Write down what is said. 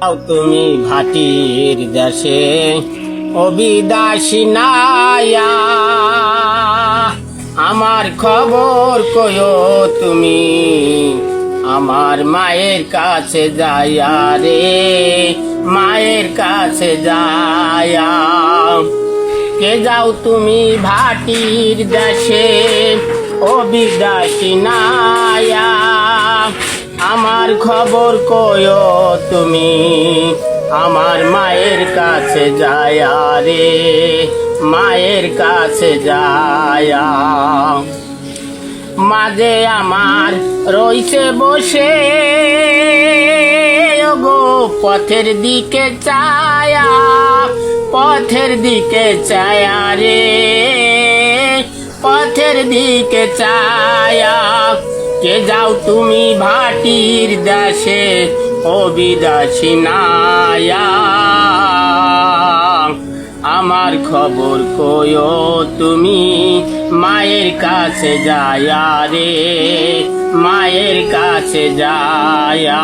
তুমি ভাটির দেশে অবিদাসী নায়া, আমার খবর কয়ো তুমি আমার মায়ের কাছে যাইয়া রে, মায়ের কাছে যাইয়া। কে যাও তুমি ভাটির দেশে অবিদাসী নায়া, আমার খবর কয়ো তুমি আমার মায়ের কাছে যায়া রে, মায়ের কাছে যায়া। মাঝে আমার রইছে বসে গো পথের দিকে চায়া, পথের দিকে চায়া রে, পথের দিকে চায়া। কে যাও তুমি ভাটির দেশে অবিদাসী নায়া, আমার খবর কয়ো তুমি মায়ের কাছে যায়া রে, মায়ের কাছে যায়া।